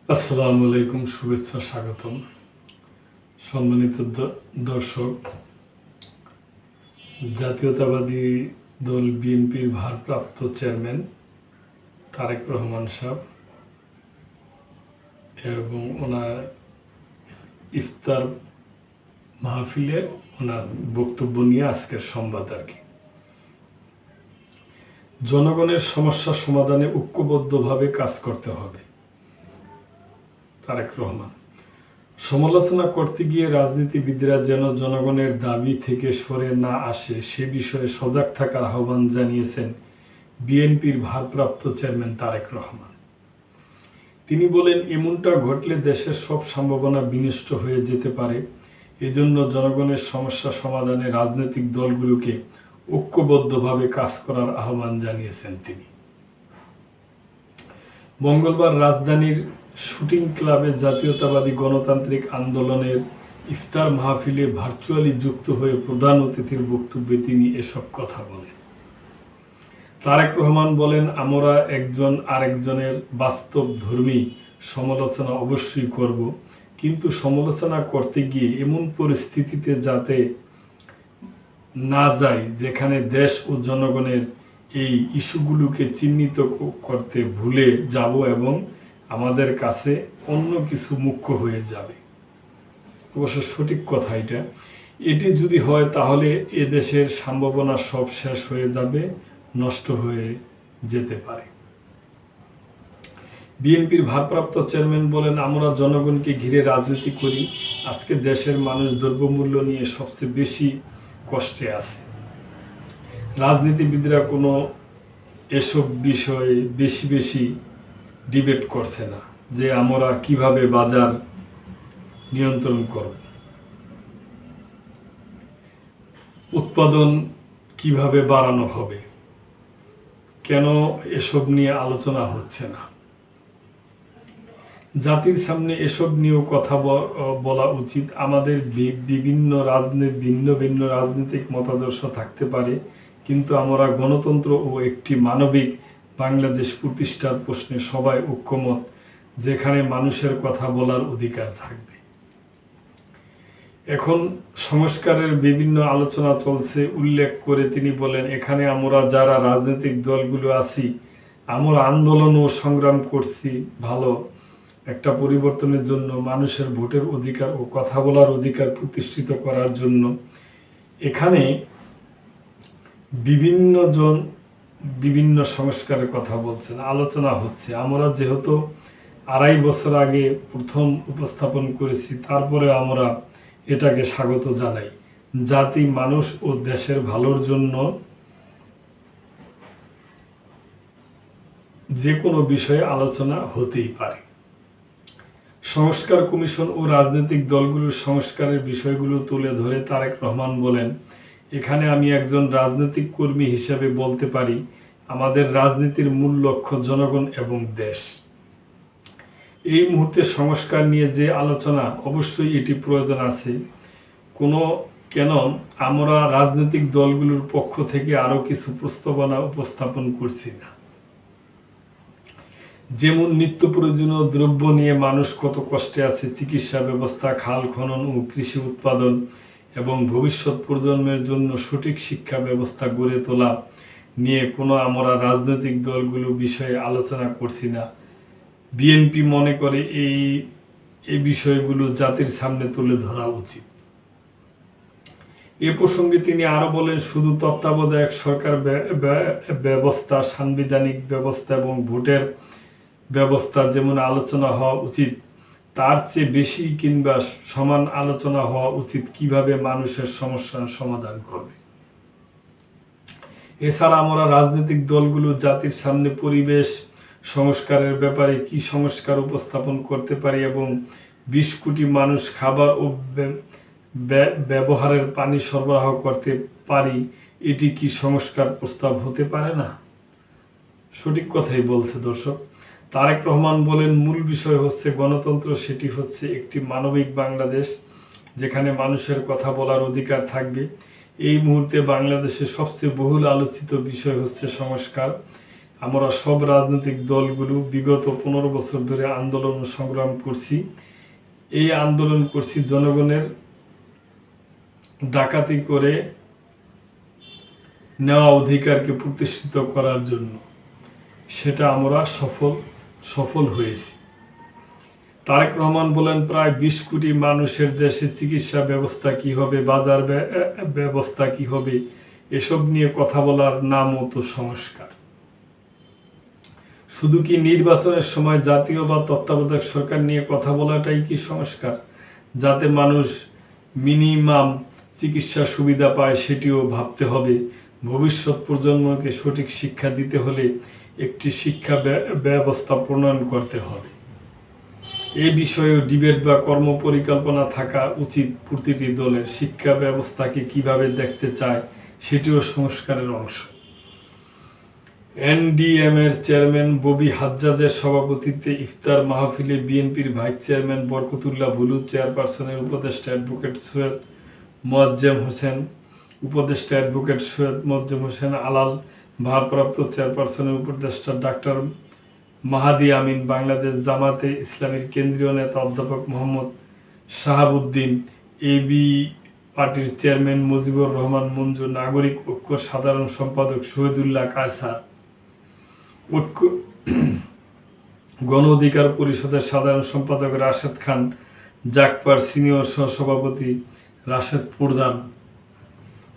আসসালামু আলাইকুম, শুভেচ্ছা, স্বাগতম। সম্মানিত দর্শক, জাতীয়তাবাদী দল বিএনপির ভারপ্রাপ্ত চেয়ারম্যান তারেক রহমান সাহেব এবং ওনার ইফতার মাহফিলে ওনার বক্তব্য নিয়ে আজকের সংবাদ আর কি। জনগণের সমস্যা সমাধানে ঐক্যবদ্ধভাবে কাজ করতে হবে। তারেক রহমান সমালোচনা করতে গিয়ে রাজনীতিবিদরা যেন জনগণের দাবি থেকে সরে না আসে সে বিষয়ে সজাগ থাকার আহ্বান জানিয়েছেন বিএনপির ভারপ্রাপ্ত চেয়ারম্যান তারেক রহমান। তিনি বলেন, এমনটা ঘটলে দেশের সব সম্ভাবনা বিনষ্ট হয়ে যেতে পারে। এজন্য জনগণের সমস্যা সমাধানে রাজনৈতিক দলগুলোকে ঐক্যবদ্ধভাবে কাজ করার আহ্বান জানিয়েছেন তিনি। মঙ্গলবার রাজধানীর শুটিং ক্লাবে জাতীয়তাবাদী গণতান্ত্রিক আন্দোলনের ইফতার মাহফিলে ভার্চুয়ালি যুক্ত হয়ে প্রধান অতিথির বক্তব্যে তিনি এসব কথা বলেন। তারেক রহমান বলেন, আমরা একজন আরেকজনের বাস্তবধর্মী সমালোচনা অবশ্যই করব, কিন্তু সমালোচনা করতে গিয়ে এমন পরিস্থিতিতে যাতে না যায় যেখানে দেশ ও জনগণের এই ইস্যুগুলোকে চিহ্নিত করতে ভুলে যাব এবং আমাদের কাছে অন্য কিছু মুখ্য হয়ে যাবে। অবশ্য সঠিক কথা এটি যদি হয় তাহলে এদেশের সম্ভাবনা সব শেষ হয়ে যাবে, নষ্ট হয়ে যেতে পারে। বিএনপির ভারপ্রাপ্ত চেয়ারম্যান বলেন, আমরা জনগণকে ঘিরে রাজনীতি করি। আজকে দেশের মানুষ দ্রব্যমূল্য নিয়ে সবচেয়ে বেশি কষ্টে আছে। রাজনীতিবিদরা কোনো এসব বিষয়ে বেশি ডিবেট করছে না যে আমরা কিভাবে বাজার নিয়ন্ত্রণ করব, উৎপাদন কিভাবে বাড়ানো হবে, কেন এসব নিয়ে আলোচনা হচ্ছে না। জাতির সামনে এসব নিয়েও কথা বলা উচিত। আমাদের ভিন্ন ভিন্ন রাজনৈতিক মতাদর্শ থাকতে পারে, কিন্তু আমরা গণতন্ত্র ও একটি মানবিক বাংলাদেশ প্রতিষ্ঠার প্রশ্নে সবাই ঐক্যমত, যেখানে মানুষের কথা বলার অধিকার থাকবে। এখন সংস্কারের বিভিন্ন আলোচনা চলছে উল্লেখ করে তিনি বলেন, এখানে আমরা যারা রাজনৈতিক দলগুলো আছি আমরা আন্দোলন ও সংগ্রাম করছি ভালো একটা পরিবর্তনের জন্য, মানুষের ভোটের অধিকার ও কথা বলার অধিকার প্রতিষ্ঠিত করার জন্য। এখানে বিভিন্ন জন বিভিন্ন সংস্কারের কথা বলছেন, আলোচনা হচ্ছে। আমরা যেহেতু 2.5 বছর আগে প্রথম উপস্থাপন করেছি, তারপরে আমরা এটাকে স্বাগত জানাই। জাতি, মানুষ ও দেশের ভালোর জন্য যে কোনো বিষয়ে আলোচনা হতেই পারে। সংস্কার কমিশন ও রাজনৈতিক দলগুলোর সংস্কারের বিষয়গুলো তুলে ধরে তারেক রহমান বলেন, এখানে আমি একজন রাজনৈতিক কর্মী হিসেবে বলতে পারি, আমাদের রাজনীতির মূল লক্ষ্য জনগণ এবং দেশ। এই মুহূর্তে সংস্কার নিয়ে যে আলোচনা, অবশ্যই এটি প্রয়োজন আছে। কেন আমরা রাজনৈতিক দলগুলোর পক্ষ থেকে আরও কিছু প্রস্তাবনা উপস্থাপন করছি না। যেমন নিত্য প্রয়োজনীয় দ্রব্য নিয়ে মানুষ কত কষ্টে আছে, চিকিৎসা ব্যবস্থা, খাল খনন ও কৃষি উৎপাদন এবং ভবিষ্যৎ প্রজন্মের জন্য সঠিক শিক্ষা ব্যবস্থা গড়ে তোলা নিয়ে কোনো আমরা রাজনৈতিক দলগুলো বিষয়ে আলোচনা করছি না। বিএনপি মনে করে এই বিষয়গুলো জাতির সামনে তুলে ধরা উচিত। এ প্রসঙ্গে তিনি আরো বলেন, শুধু তত্ত্বাবধায়ক সরকার ব্যবস্থা, সাংবিধানিক ব্যবস্থা এবং ভোটের ব্যবস্থা যেমন আলোচনা হওয়া উচিত, তার চেয়ে বেশি কিংবা সমান আলোচনা হওয়া উচিত কিভাবে মানুষের সমস্যার সমাধান করবে। এছাড়া আমরা রাজনৈতিক দলগুলো জাতির সামনে পরিবেশ সংস্কারের ব্যাপারে কি সংস্কার উপস্থাপন করতে পারি এবং 20 কোটি মানুষ খাবার ও ব্যবহারের পানি সরবরাহ করতে পারি, এটি কি সংস্কার প্রস্তাব হতে পারে না? সঠিক কথাই বলছে দর্শক। তারেক রহমান বলেন, মূল বিষয় হচ্ছে গণতন্ত্র, সেটি হচ্ছে একটি মানবিক বাংলাদেশ যেখানে মানুষের কথা বলার অধিকার থাকবে। এই মুহূর্তে বাংলাদেশের সবচেয়ে বহুল আলোচিত বিষয় হচ্ছে সংস্কার। আমরা সব রাজনৈতিক দলগুলো বিগত 15 বছর ধরে আন্দোলন ও সংগ্রাম করছি। এই আন্দোলন করছি জনগণের ডাকাতি করে নেওয়া অধিকারকে প্রতিষ্ঠিত করার জন্য। সেটা আমরা সফল হয়েছি। তারেক রহমান বলেন, প্রায় 20 কোটি মানুষের দেশে চিকিৎসা ব্যবস্থা কি হবে, বাজার ব্যবস্থা কি হবে, এসব নিয়ে কথা বলার নামও তো সংস্কার। শুধু কি নির্বাচনের সময় জাতীয় বা তত্ত্বাবধায়ক সরকার নিয়ে কথা বলাটাই কি সংস্কার? যাতে মানুষ মিনিমাম চিকিৎসা সুবিধা পায় সেটিও ভাবতে হবে। ভবিষ্যৎ প্রজন্মকে সঠিক শিক্ষা দিতে হলে একটি শিক্ষা ব্যবস্থা প্রণয়ন করতে হবে। এ বিষয়েও ডিবেট বা কর্মপরিকল্পনা থাকা উচিত প্রতিটি দলের। শিক্ষা ব্যবস্থাকে কিভাবে দেখতে চায় সেটিও সংস্কারের অংশ। এনডিএম-এর চেয়ারম্যান ববি হাজ্জাজের সভাপতিত্বে ইফতার মাহফিলে বিএনপির ভাইস চেয়ারম্যান বরকতুল্লাহ বুলু, চেয়ারপারসনের উপদেষ্টা অ্যাডভোকেট সৈয়দ মোয়াজ্জেম হোসেন, উপদেষ্টা অ্যাডভোকেট সৈয়দ মোয়াজ্জেম হোসেন আলাল, ভারপ্রাপ্ত চেয়ারপারসনের উপদেষ্টা ডাক্তার মাহাদি আমিন, বাংলাদেশ জামাতে ইসলামীর কেন্দ্রীয় নেতা অধ্যাপক মোহাম্মদ শাহাবুদ্দিন, এবি পার্টির চেয়ারম্যান মুজিবুর রহমান মঞ্জু, নাগরিক ঐক্য সাধারণ সম্পাদক শহীদুল্লাহ কায়সার, গণ অধিকার পরিষদের সাধারণ সম্পাদক রাশেদ খান, জাকপার সিনিয়র সহসভাপতি রাশেদ প্রধান,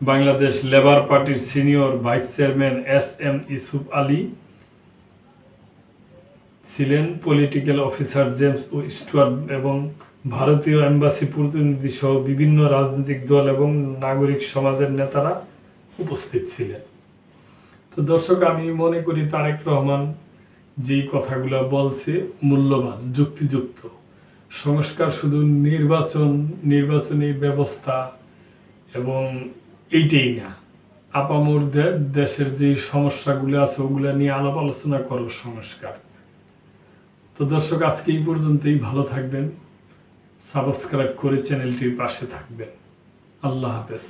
বাংলাদেশ লেবার পার্টির senior vice chairman SM. Yusuf Ali ছিলেন, পলিটিক্যাল অফিসার জেমস ও স্টুয়ার্ট এবং ভারতীয় এম্বাসি প্রতিনিধি সহ বিভিন্ন রাজনৈতিক দল এবং নাগরিক সমাজের নেতারা উপস্থিত ছিলেন। তো দর্শক, আমি মনে করি তারেক রহমান যেই কথাগুলো বলছে মূল্যবান, যুক্তিযুক্ত। সংস্কার শুধু নির্বাচনী ব্যবস্থা এবং এইটাই না, আপামর দেশের যে সমস্যাগুলো আছে ওগুলো নিয়ে আলাপ আলোচনা করো সংস্কার। তো দর্শক, আজকে এই পর্যন্তই। ভালো থাকবেন, সাবস্ক্রাইব করে চ্যানেলটির পাশে থাকবেন। আল্লাহ হাফেজ।